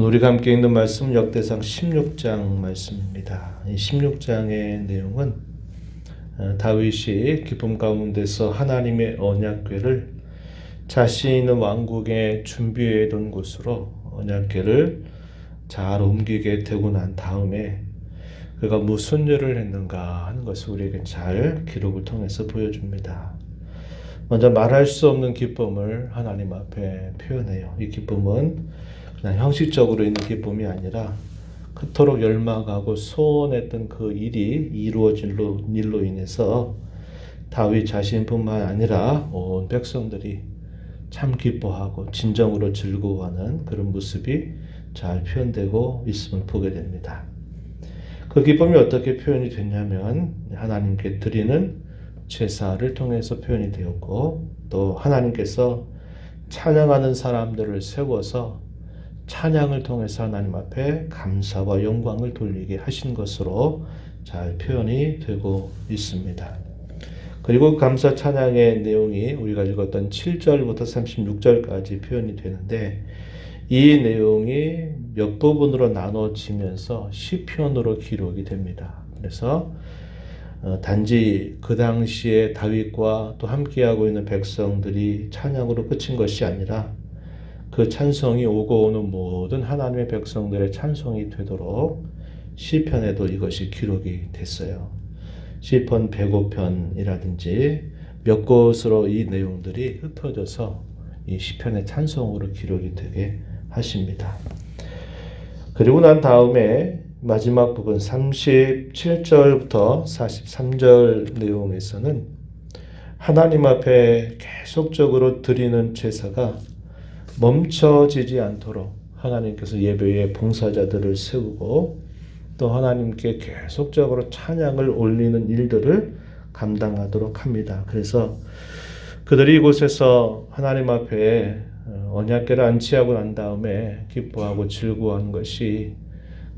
오늘 우리가 함께 읽는 말씀은 역대상 16장 말씀입니다. 이 16장의 내용은 다윗이 기쁨 가운데서 하나님의 언약궤를 자신 있는 왕국에 준비해 둔 곳으로 언약궤를 잘 옮기게 되고 난 다음에 그가 무슨 일을 했는가 하는 것을 우리에게 잘 기록을 통해서 보여줍니다. 먼저 말할 수 없는 기쁨을 하나님 앞에 표현해요. 이 기쁨은 그냥 형식적으로 있는 기쁨이 아니라 그토록 열망하고 소원했던 그 일이 이루어진 일로 인해서 다윗 자신뿐만 아니라 온 백성들이 참 기뻐하고 진정으로 즐거워하는 그런 모습이 잘 표현되고 있음을 보게 됩니다. 그 기쁨이 어떻게 표현이 됐냐면 하나님께 드리는 제사를 통해서 표현이 되었고, 또 하나님께서 찬양하는 사람들을 세워서 찬양을 통해서 하나님 앞에 감사와 영광을 돌리게 하신 것으로 잘 표현이 되고 있습니다. 그리고 감사 찬양의 내용이 우리가 읽었던 7절부터 36절까지 표현이 되는데, 이 내용이 몇 부분으로 나눠지면서 시편으로 기록이 됩니다. 그래서 단지 그 당시에 다윗과 또 함께하고 있는 백성들이 찬양으로 그친 것이 아니라 그 찬송이 오고 오는 모든 하나님의 백성들의 찬송이 되도록 시편에도 이것이 기록이 됐어요. 시편 105편이라든지 몇 곳으로 이 내용들이 흩어져서 이 시편의 찬송으로 기록이 되게 하십니다. 그리고 난 다음에 마지막 부분 37절부터 43절 내용에서는 하나님 앞에 계속적으로 드리는 제사가 멈춰지지 않도록 하나님께서 예배의 봉사자들을 세우고 또 하나님께 계속적으로 찬양을 올리는 일들을 감당하도록 합니다. 그래서 그들이 이곳에서 하나님 앞에 언약궤를 안치하고 난 다음에 기뻐하고 즐거워하는 것이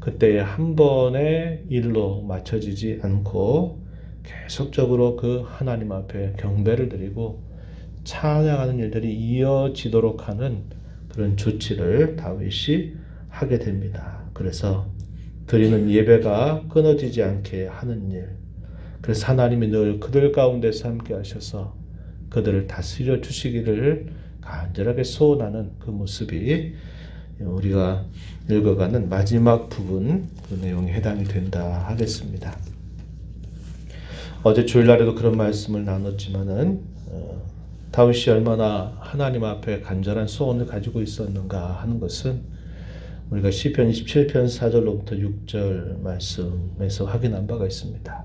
그때의 한 번의 일로 맞춰지지 않고 계속적으로 그 하나님 앞에 경배를 드리고 찬양하는 일들이 이어지도록 하는 그런 조치를 다윗이 하게 됩니다. 그래서 드리는 예배가 끊어지지 않게 하는 일, 그래서 하나님이 늘 그들 가운데서 함께 하셔서 그들을 다스려 주시기를 간절하게 소원하는 그 모습이 우리가 읽어가는 마지막 부분 그 내용에 해당이 된다 하겠습니다. 어제 주일날에도 그런 말씀을 나눴지만은 다윗이 얼마나 하나님 앞에 간절한 소원을 가지고 있었는가 하는 것은 우리가 시편 27편 4절로부터 6절 말씀에서 확인한 바가 있습니다.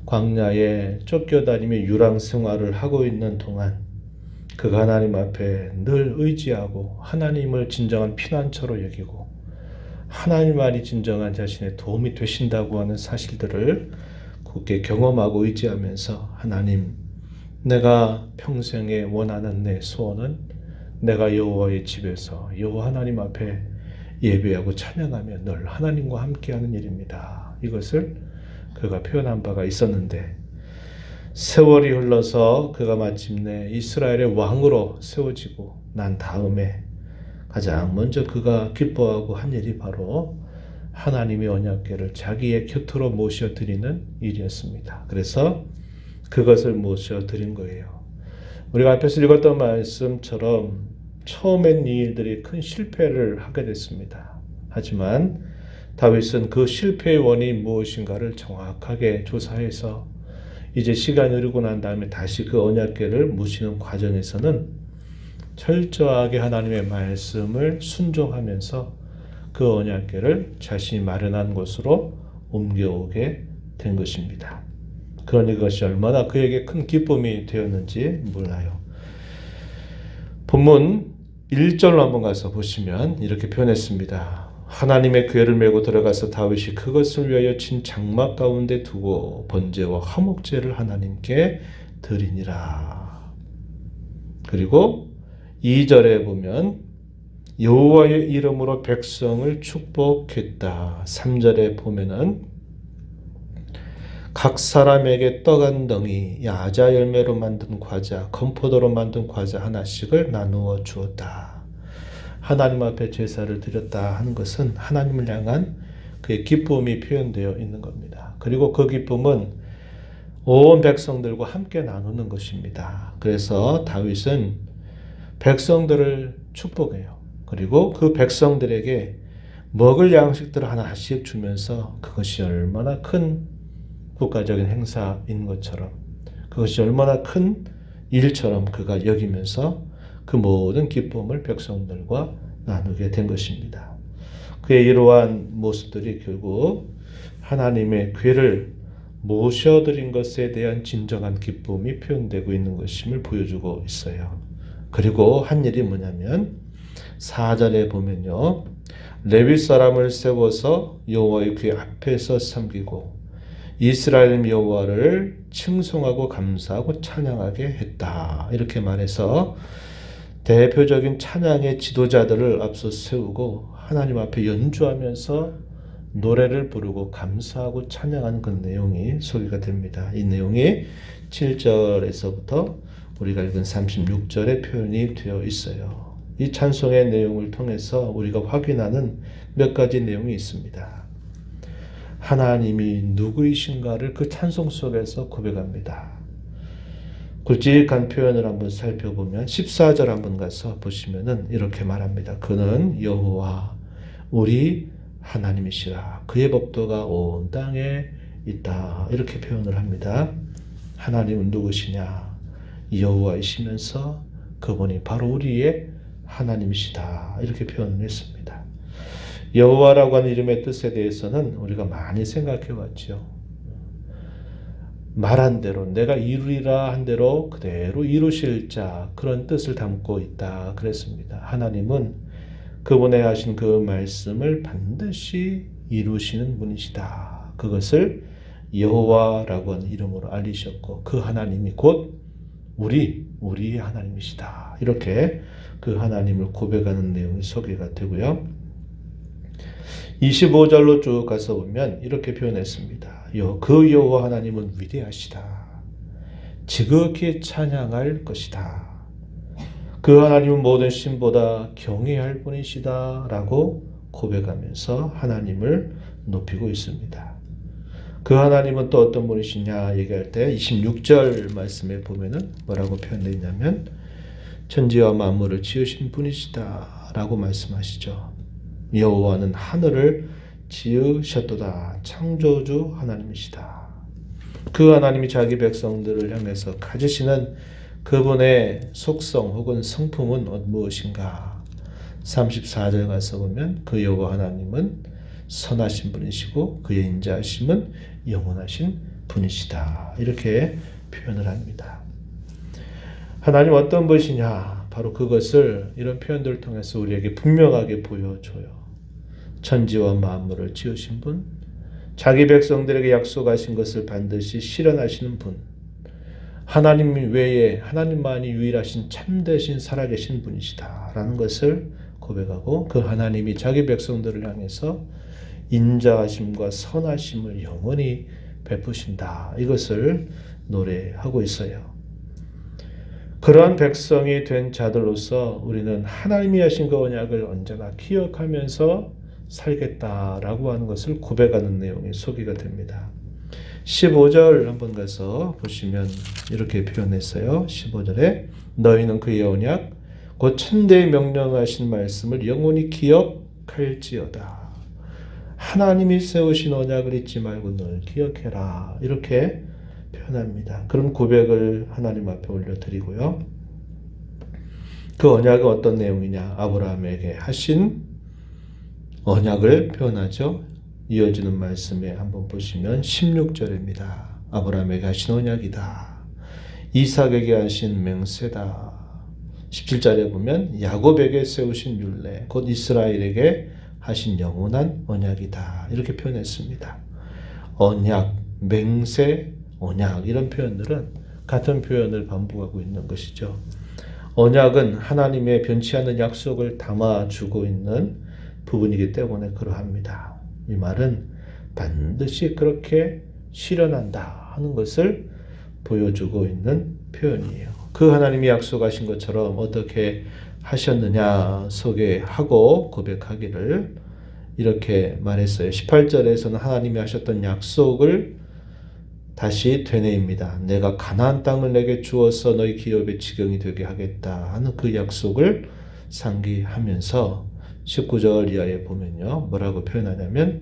광야에 쫓겨다니며 유랑 생활을 하고 있는 동안 그가 하나님 앞에 늘 의지하고 하나님을 진정한 피난처로 여기고 하나님만이 진정한 자신의 도움이 되신다고 하는 사실들을 굳게 경험하고 의지하면서 하나님, 내가 평생에 원하는 내 소원은 내가 여호와의 집에서 여호와 하나님 앞에 예배하고 찬양하며 늘 하나님과 함께하는 일입니다. 이것을 그가 표현한 바가 있었는데 세월이 흘러서 그가 마침내 이스라엘의 왕으로 세워지고 난 다음에 가장 먼저 그가 기뻐하고 한 일이 바로 하나님의 언약궤를 자기의 곁으로 모셔드리는 일이었습니다. 그래서 그것을 모셔드린 거예요. 우리가 앞에서 읽었던 말씀처럼 처음엔 이 일들이 큰 실패를 하게 됐습니다. 하지만 다윗은 그 실패의 원인이 무엇인가를 정확하게 조사해서 이제 시간이 흐르고 난 다음에 다시 그 언약궤를 모시는 과정에서는 철저하게 하나님의 말씀을 순종하면서 그 언약궤를 자신이 마련한 곳으로 옮겨오게 된 것입니다. 그러니 그것이 얼마나 그에게 큰 기쁨이 되었는지 몰라요. 본문 1절로 한번 가서 보시면 이렇게 표현했습니다. 하나님의 궤를 메고 들어가서 다윗이 그것을 위하여 친 장막 가운데 두고 번제와 화목제를 하나님께 드리니라. 그리고 2절에 보면 여호와의 이름으로 백성을 축복했다. 3절에 보면은 각 사람에게 떡 한 덩이, 야자 열매로 만든 과자, 건포도로 만든 과자 하나씩을 나누어 주었다. 하나님 앞에 제사를 드렸다 하는 것은 하나님을 향한 그의 기쁨이 표현되어 있는 겁니다. 그리고 그 기쁨은 온 백성들과 함께 나누는 것입니다. 그래서 다윗은 백성들을 축복해요. 그리고 그 백성들에게 먹을 양식들을 하나씩 주면서 그것이 얼마나 큰 국가적인 행사인 것처럼, 그것이 얼마나 큰 일처럼 그가 여기면서 그 모든 기쁨을 백성들과 나누게 된 것입니다. 그의 이러한 모습들이 결국 하나님의 궤를 모셔드린 것에 대한 진정한 기쁨이 표현되고 있는 것임을 보여주고 있어요. 그리고 한 일이 뭐냐면 4절에 보면요, 레위 사람을 세워서 여호와의 궤 앞에서 섬기고 이스라엘 여호와를 칭송하고 감사하고 찬양하게 했다. 이렇게 말해서 대표적인 찬양의 지도자들을 앞서 세우고 하나님 앞에 연주하면서 노래를 부르고 감사하고 찬양하는 그 내용이 소개가 됩니다. 이 내용이 7절에서부터 우리가 읽은 36절에 표현이 되어 있어요. 이 찬송의 내용을 통해서 우리가 확인하는 몇 가지 내용이 있습니다. 하나님이 누구이신가를 그 찬송 속에서 고백합니다. 굵직한 표현을 한번 살펴보면 14절 한번 가서 보시면은 이렇게 말합니다. 그는 여호와 우리 하나님이시라. 그의 법도가 온 땅에 있다. 이렇게 표현을 합니다. 하나님은 누구시냐? 여호와이시면서 그분이 바로 우리의 하나님이시다. 이렇게 표현을 했습니다. 여호와라고 하는 이름의 뜻에 대해서는 우리가 많이 생각해 왔죠. 말한 대로 내가 이루리라 한 대로 그대로 이루실 자, 그런 뜻을 담고 있다 그랬습니다. 하나님은 그분의 하신 그 말씀을 반드시 이루시는 분이시다. 그것을 여호와라고 하는 이름으로 알리셨고 그 하나님이 곧 우리의 하나님이시다. 이렇게 그 하나님을 고백하는 내용이 소개가 되고요. 25절로 쭉 가서 보면 이렇게 표현했습니다. 그 여호와 하나님은 위대하시다. 지극히 찬양할 것이다. 그 하나님은 모든 신보다 경외할 분이시다 라고 고백하면서 하나님을 높이고 있습니다. 그 하나님은 또 어떤 분이시냐 얘기할 때 26절 말씀에 보면은 뭐라고 표현되어 있냐면 천지와 만물을 지으신 분이시다 라고 말씀하시죠. 여호와는 하늘을 지으셨도다. 창조주 하나님이시다. 그 하나님이 자기 백성들을 향해서 가지시는 그분의 속성 혹은 성품은 무엇인가? 34절 가서 보면 그 여호와 하나님은 선하신 분이시고 그의 인자하심은 영원하신 분이시다. 이렇게 표현을 합니다. 하나님 어떤 분이시냐? 바로 그것을 이런 표현들을 통해서 우리에게 분명하게 보여줘요. 천지와 만물을 지으신 분, 자기 백성들에게 약속하신 것을 반드시 실현하시는 분, 하나님 외에 하나님만이 유일하신 참되신 살아계신 분이시다라는 것을 고백하고 그 하나님이 자기 백성들을 향해서 인자하심과 선하심을 영원히 베푸신다. 이것을 노래하고 있어요. 그러한 백성이 된 자들로서 우리는 하나님이 하신 그 언약을 언제나 기억하면서 살겠다라고 하는 것을 고백하는 내용이 소개가 됩니다. 15절 한번 가서 보시면 이렇게 표현했어요. 15절에 너희는 그의 언약 곧 천대에 명령하신 말씀을 영원히 기억할지어다. 하나님이 세우신 언약을 잊지 말고 늘 기억해라. 이렇게 표현합니다. 그런 고백을 하나님 앞에 올려드리고요. 그 언약은 어떤 내용이냐? 아브라함에게 하신 언약을 표현하죠. 이어지는 말씀에 한번 보시면 16절입니다. 아브라함에게 하신 언약이다. 이삭에게 하신 맹세다. 17절에 보면 야곱에게 세우신 율례, 곧 이스라엘에게 하신 영원한 언약이다. 이렇게 표현했습니다. 언약, 맹세, 언약 이런 표현들은 같은 표현을 반복하고 있는 것이죠. 언약은 하나님의 변치 않는 약속을 담아주고 있는 부분이기 때문에 그러합니다. 이 말은 반드시 그렇게 실현한다 하는 것을 보여주고 있는 표현이에요. 그 하나님이 약속하신 것처럼 어떻게 하셨느냐 소개하고 고백하기를 이렇게 말했어요. 18절에서는 하나님이 하셨던 약속을 다시 되뇌입니다. 내가 가나안 땅을 내게 주어서 너희 기업의 지경이 되게 하겠다 하는 그 약속을 상기하면서 19절 이하에 보면요. 뭐라고 표현하냐면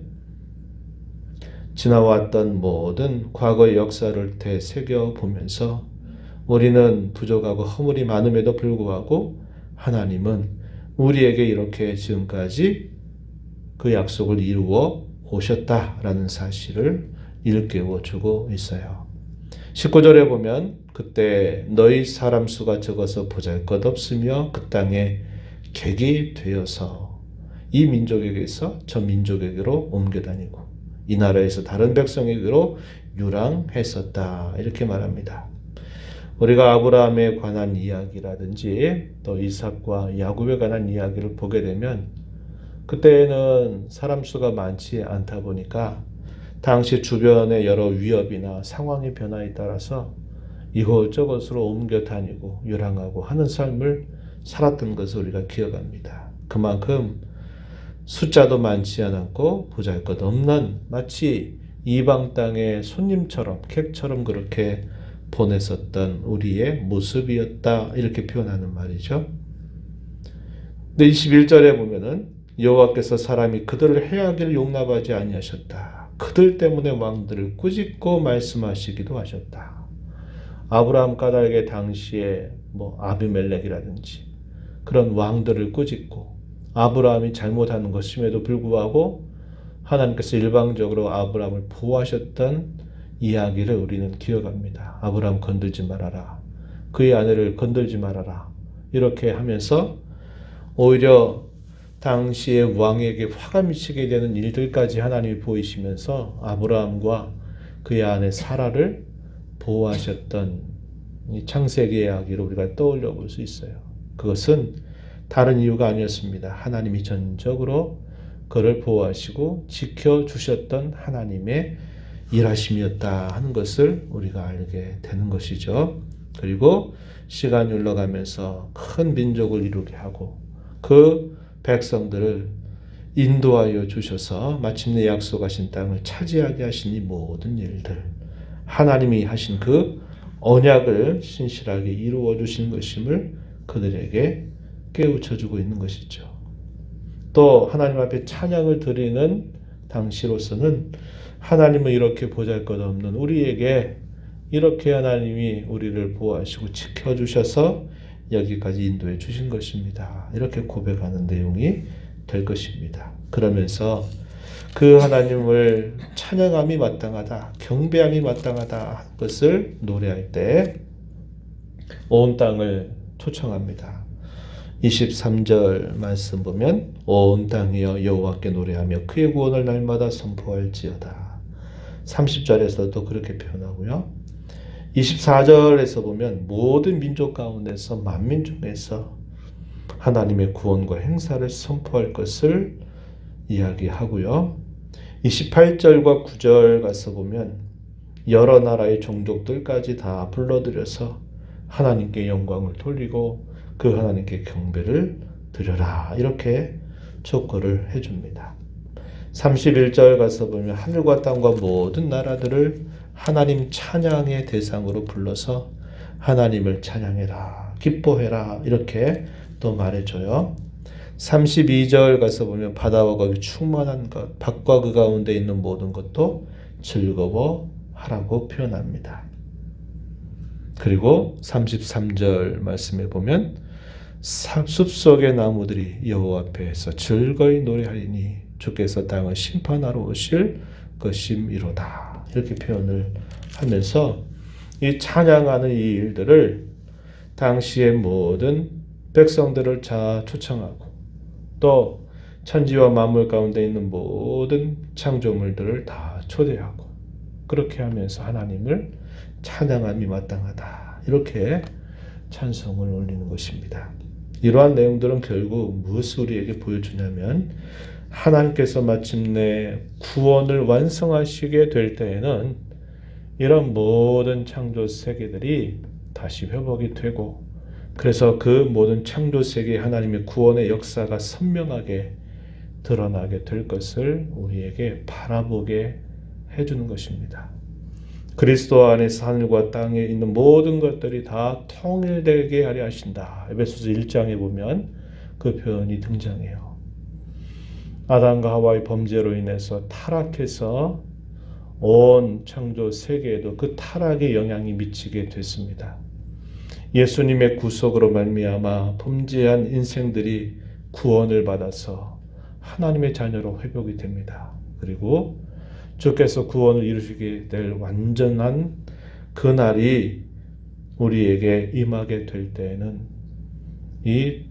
지나왔던 모든 과거의 역사를 되새겨 보면서 우리는 부족하고 허물이 많음에도 불구하고 하나님은 우리에게 이렇게 지금까지 그 약속을 이루어 오셨다라는 사실을 일깨워 주고 있어요. 19절에 보면 그때 너희 사람 수가 적어서 보잘것없으며 그 땅에 객이 되어서 이 민족에게서 저 민족에게로 옮겨다니고 이 나라에서 다른 백성에게로 유랑했었다 이렇게 말합니다. 우리가 아브라함에 관한 이야기라든지 또 이삭과 야곱에 관한 이야기를 보게 되면 그때는 사람 수가 많지 않다 보니까 당시 주변의 여러 위협이나 상황의 변화에 따라서 이곳저곳으로 옮겨 다니고 유랑하고 하는 삶을 살았던 것을 우리가 기억합니다. 그만큼 숫자도 많지 않았고 보잘것없는 마치 이방 땅의 손님처럼 객처럼 그렇게 보냈었던 우리의 모습이었다 이렇게 표현하는 말이죠. 근데 21절에 보면은 여호와께서 사람이 그들을 해하기를 용납하지 아니하셨다. 그들 때문에 왕들을 꾸짖고 말씀하시기도 하셨다. 아브라함 까닭에 당시에 아비멜렉이라든지 그런 왕들을 꾸짖고 아브라함이 잘못하는 것임에도 불구하고 하나님께서 일방적으로 아브라함을 보호하셨던 이야기를 우리는 기억합니다. 아브라함 건들지 말아라. 그의 아내를 건들지 말아라. 이렇게 하면서 오히려 당시의 왕에게 화가 미치게 되는 일들까지 하나님이 보이시면서 아브라함과 그의 아내 사라를 보호하셨던 이 창세기 이야기를 우리가 떠올려 볼 수 있어요. 그것은 다른 이유가 아니었습니다. 하나님이 전적으로 그를 보호하시고 지켜주셨던 하나님의 일하심이었다 하는 것을 우리가 알게 되는 것이죠. 그리고 시간이 흘러가면서 큰 민족을 이루게 하고 그 백성들을 인도하여 주셔서 마침내 약속하신 땅을 차지하게 하신 이 모든 일들 하나님이 하신 그 언약을 신실하게 이루어 주신 것임을 그들에게 깨우쳐 주고 있는 것이죠. 또 하나님 앞에 찬양을 드리는 당시로서는 하나님은 이렇게 보잘것없는 우리에게 이렇게 하나님이 우리를 보호하시고 지켜주셔서 여기까지 인도해 주신 것입니다. 이렇게 고백하는 내용이 될 것입니다. 그러면서 그 하나님을 찬양함이 마땅하다, 경배함이 마땅하다 하는 것을 노래할 때 온 땅을 초청합니다. 23절 말씀 보면 온 땅이여 여호와께 노래하며 그의 구원을 날마다 선포할지어다. 30절에서도 그렇게 표현하고요. 24절에서 보면 모든 민족 가운데서 만민 중에서 하나님의 구원과 행사를 선포할 것을 이야기하고요. 28절과 9절 가서 보면 여러 나라의 종족들까지 다 불러들여서 하나님께 영광을 돌리고 그 하나님께 경배를 드려라 이렇게 촉구를 해줍니다. 31절 가서 보면 하늘과 땅과 모든 나라들을 하나님 찬양의 대상으로 불러서 하나님을 찬양해라 기뻐해라 이렇게 또 말해줘요. 32절 가서 보면 바다와 거기 충만한 것 밭과 그 가운데 있는 모든 것도 즐거워하라고 표현합니다. 그리고 33절 말씀에 보면 숲속의 나무들이 여호와 앞에서 즐거이 노래하리니 주께서 땅을 심판하러 오실 것임이로다 이렇게 표현을 하면서 이 찬양하는 이 일들을 당시의 모든 백성들을 다 초청하고 또 천지와 만물 가운데 있는 모든 창조물들을 다 초대하고 그렇게 하면서 하나님을 찬양함이 마땅하다 이렇게 찬송을 올리는 것입니다. 이러한 내용들은 결국 무엇을 우리에게 보여주냐면 하나님께서 마침내 구원을 완성하시게 될 때에는 이런 모든 창조 세계들이 다시 회복이 되고 그래서 그 모든 창조 세계에 하나님의 구원의 역사가 선명하게 드러나게 될 것을 우리에게 바라보게 해주는 것입니다. 그리스도 안에서 하늘과 땅에 있는 모든 것들이 다 통일되게 하려 하신다. 에베소서 1장에 보면 그 표현이 등장해요. 아담과 하와의 범죄로 인해서 타락해서 온 창조 세계에도 그 타락의 영향이 미치게 됐습니다. 예수님의 구속으로 말미암아 범죄한 인생들이 구원을 받아서 하나님의 자녀로 회복이 됩니다. 그리고 주께서 구원을 이루시게 될 완전한 그날이 우리에게 임하게 될 때에는 이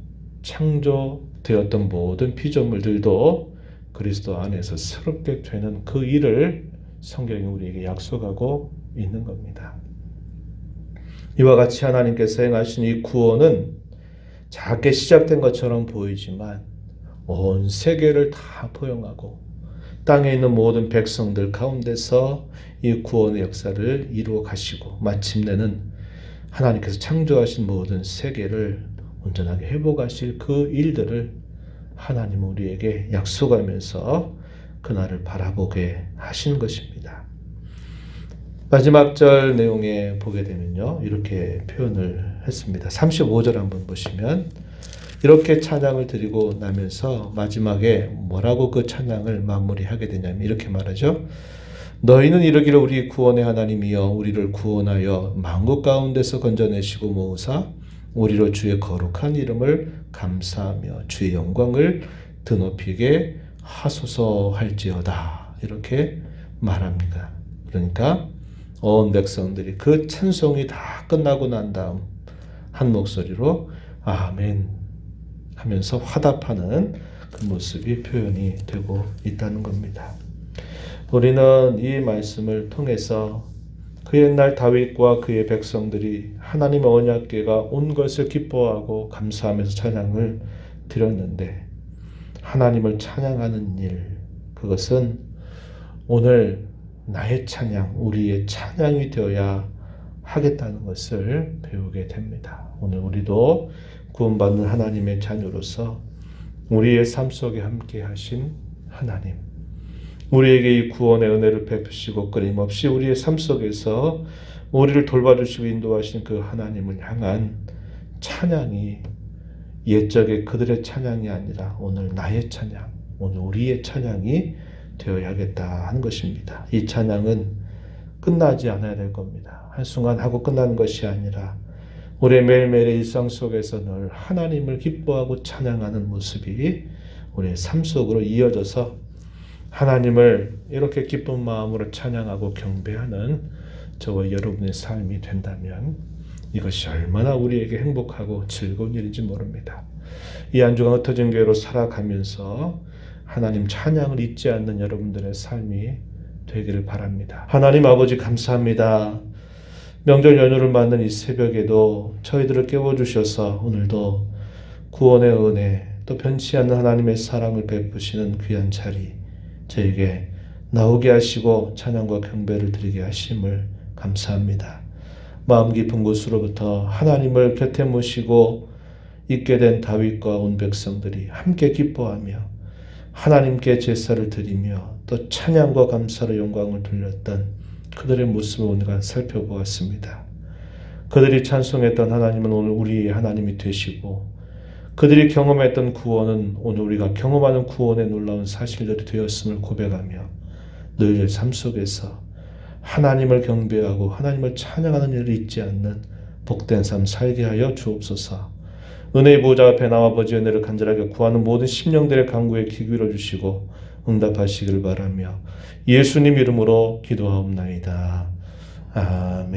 창조되었던 모든 피조물들도 그리스도 안에서 새롭게 되는 그 일을 성경이 우리에게 약속하고 있는 겁니다. 이와 같이 하나님께서 행하신 이 구원은 작게 시작된 것처럼 보이지만 온 세계를 다 포용하고 땅에 있는 모든 백성들 가운데서 이 구원의 역사를 이루어 가시고 마침내는 하나님께서 창조하신 모든 세계를 온전하게 회복하실 그 일들을 하나님은 우리에게 약속하면서 그날을 바라보게 하신 것입니다. 마지막 절 내용에 보게 되면요, 이렇게 표현을 했습니다. 35절 한번 보시면 이렇게 찬양을 드리고 나면서 마지막에 뭐라고 그 찬양을 마무리하게 되냐면 이렇게 말하죠. 너희는 이르기를 우리 구원의 하나님이여 우리를 구원하여 만국 가운데서 건져내시고 모으사 우리로 주의 거룩한 이름을 감사하며 주의 영광을 드높이게 하소서 할지어다. 이렇게 말합니다. 그러니까 온 백성들이 그 찬송이 다 끝나고 난 다음 한 목소리로 아멘 하면서 화답하는 그 모습이 표현이 되고 있다는 겁니다. 우리는 이 말씀을 통해서 그 옛날 다윗과 그의 백성들이 하나님의 언약궤가 온 것을 기뻐하고 감사하면서 찬양을 드렸는데 하나님을 찬양하는 일, 그것은 오늘 나의 찬양, 우리의 찬양이 되어야 하겠다는 것을 배우게 됩니다. 오늘 우리도 구원받는 하나님의 자녀로서 우리의 삶 속에 함께 하신 하나님, 우리에게 이 구원의 은혜를 베푸시고 끊임없이 우리의 삶 속에서 우리를 돌봐주시고 인도하신 그 하나님을 향한 찬양이 옛적의 그들의 찬양이 아니라 오늘 나의 찬양, 오늘 우리의 찬양이 되어야겠다 하는 것입니다. 이 찬양은 끝나지 않아야 될 겁니다. 한순간 하고 끝나는 것이 아니라 우리의 매일매일의 일상 속에서 늘 하나님을 기뻐하고 찬양하는 모습이 우리의 삶 속으로 이어져서 하나님을 이렇게 기쁜 마음으로 찬양하고 경배하는 저와 여러분의 삶이 된다면 이것이 얼마나 우리에게 행복하고 즐거운 일인지 모릅니다. 이 한 주간 흩어진 교회로 살아가면서 하나님 찬양을 잊지 않는 여러분들의 삶이 되기를 바랍니다. 하나님 아버지 감사합니다. 명절 연휴를 맞는 이 새벽에도 저희들을 깨워주셔서 오늘도 구원의 은혜 또 변치 않는 하나님의 사랑을 베푸시는 귀한 자리 저에게 나오게 하시고 찬양과 경배를 드리게 하심을 감사합니다. 마음 깊은 곳으로부터 하나님을 곁에 모시고 있게 된 다윗과 온 백성들이 함께 기뻐하며 하나님께 제사를 드리며 또 찬양과 감사로 영광을 돌렸던 그들의 모습을 오늘 살펴보았습니다. 그들이 찬송했던 하나님은 오늘 우리의 하나님이 되시고 그들이 경험했던 구원은 오늘 우리가 경험하는 구원의 놀라운 사실들이 되었음을 고백하며 너희들 삶 속에서 하나님을 경배하고 하나님을 찬양하는 일을 잊지 않는 복된 삶 살게 하여 주옵소서. 은혜의 보좌 앞에 나와 아버지의 은혜를 간절하게 구하는 모든 심령들의 간구에 귀 기울여 주시고 응답하시기를 바라며 예수님 이름으로 기도하옵나이다. 아멘.